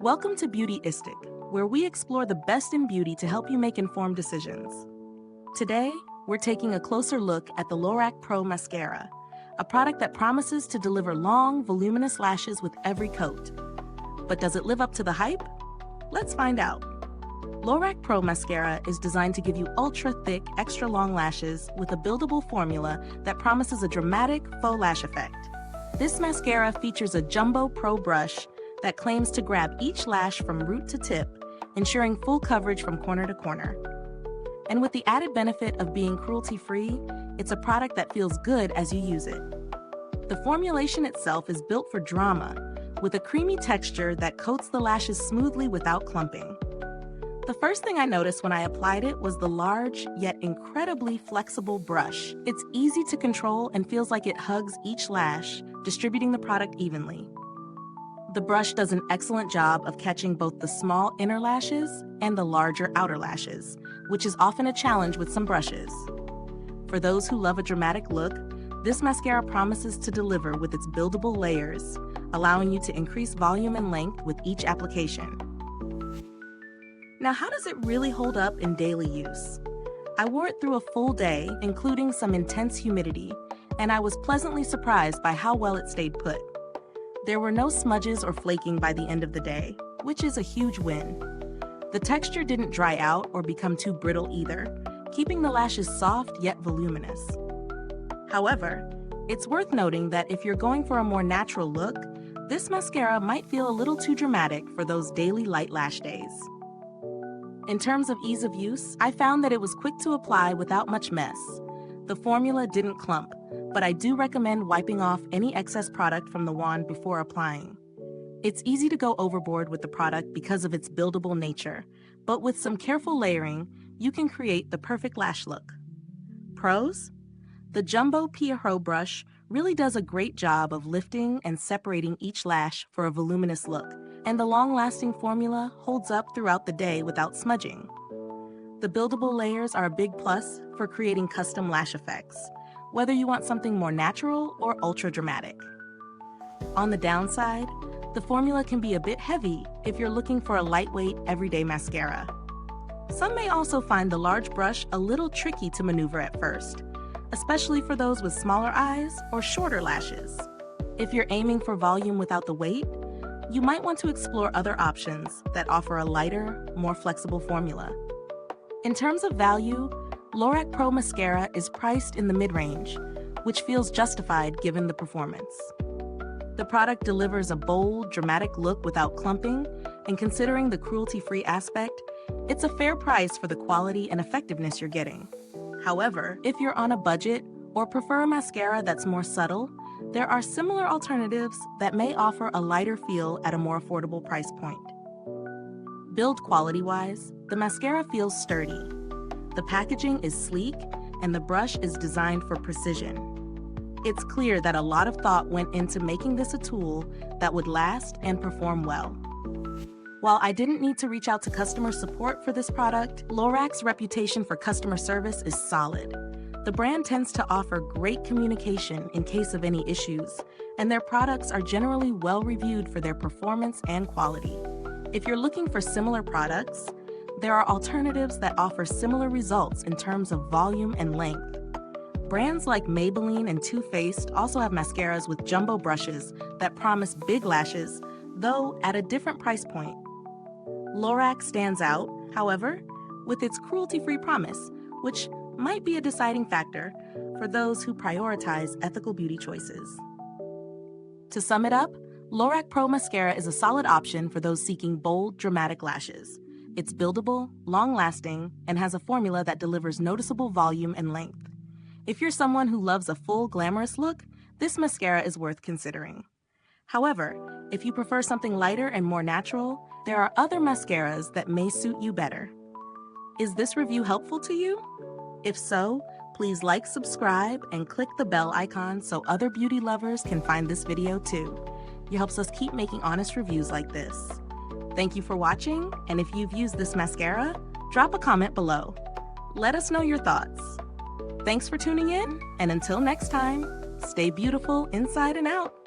Welcome to Beautyistic, where we explore the best in beauty to help you make informed decisions. Today, we're taking a closer look at the LORAC Pro Mascara, a product that promises to deliver long, voluminous lashes with every coat. But does it live up to the hype? Let's find out. LORAC Pro Mascara is designed to give you ultra-thick, extra-long lashes with a buildable formula that promises a dramatic faux lash effect. This mascara features a jumbo pro brush that claims to grab each lash from root to tip, ensuring full coverage from corner to corner. And with the added benefit of being cruelty-free, it's a product that feels good as you use it. The formulation itself is built for drama, with a creamy texture that coats the lashes smoothly without clumping. The first thing I noticed when I applied it was the large, yet incredibly flexible brush. It's easy to control and feels like it hugs each lash, distributing the product evenly. The brush does an excellent job of catching both the small inner lashes and the larger outer lashes, which is often a challenge with some brushes. For those who love a dramatic look, this mascara promises to deliver with its buildable layers, allowing you to increase volume and length with each application. Now, how does it really hold up in daily use? I wore it through a full day, including some intense humidity, and I was pleasantly surprised by how well it stayed put. There were no smudges or flaking by the end of the day, which is a huge win. The texture didn't dry out or become too brittle either, keeping the lashes soft yet voluminous. However, it's worth noting that if you're going for a more natural look, this mascara might feel a little too dramatic for those daily light lash days. In terms of ease of use, I found that it was quick to apply without much mess. The formula didn't clump, but I do recommend wiping off any excess product from the wand before applying. It's easy to go overboard with the product because of its buildable nature, but with some careful layering, you can create the perfect lash look. Pros? The Jumbo Pro brush really does a great job of lifting and separating each lash for a voluminous look, and the long-lasting formula holds up throughout the day without smudging. The buildable layers are a big plus for creating custom lash effects, whether you want something more natural or ultra-dramatic. On the downside, the formula can be a bit heavy if you're looking for a lightweight, everyday mascara. Some may also find the large brush a little tricky to maneuver at first, especially for those with smaller eyes or shorter lashes. If you're aiming for volume without the weight, you might want to explore other options that offer a lighter, more flexible formula. In terms of value, LORAC Pro Mascara is priced in the mid-range, which feels justified given the performance. The product delivers a bold, dramatic look without clumping, and considering the cruelty-free aspect, it's a fair price for the quality and effectiveness you're getting. However, if you're on a budget or prefer a mascara that's more subtle, there are similar alternatives that may offer a lighter feel at a more affordable price point. Build quality-wise, the mascara feels sturdy. The packaging is sleek, and the brush is designed for precision. It's clear that a lot of thought went into making this a tool that would last and perform well. While I didn't need to reach out to customer support for this product, LORAC's reputation for customer service is solid. The brand tends to offer great communication in case of any issues, and their products are generally well-reviewed for their performance and quality. If you're looking for similar products, there are alternatives that offer similar results in terms of volume and length. Brands like Maybelline and Too Faced also have mascaras with jumbo brushes that promise big lashes, though at a different price point. LORAC stands out, however, with its cruelty-free promise, which might be a deciding factor for those who prioritize ethical beauty choices. To sum it up, LORAC Pro Mascara is a solid option for those seeking bold, dramatic lashes. It's buildable, long-lasting, and has a formula that delivers noticeable volume and length. If you're someone who loves a full, glamorous look, this mascara is worth considering. However, if you prefer something lighter and more natural, there are other mascaras that may suit you better. Is this review helpful to you? If so, please like, subscribe, and click the bell icon so other beauty lovers can find this video too. It helps us keep making honest reviews like this. Thank you for watching, and if you've used this mascara, drop a comment below. Let us know your thoughts. Thanks for tuning in, and until next time, stay beautiful inside and out.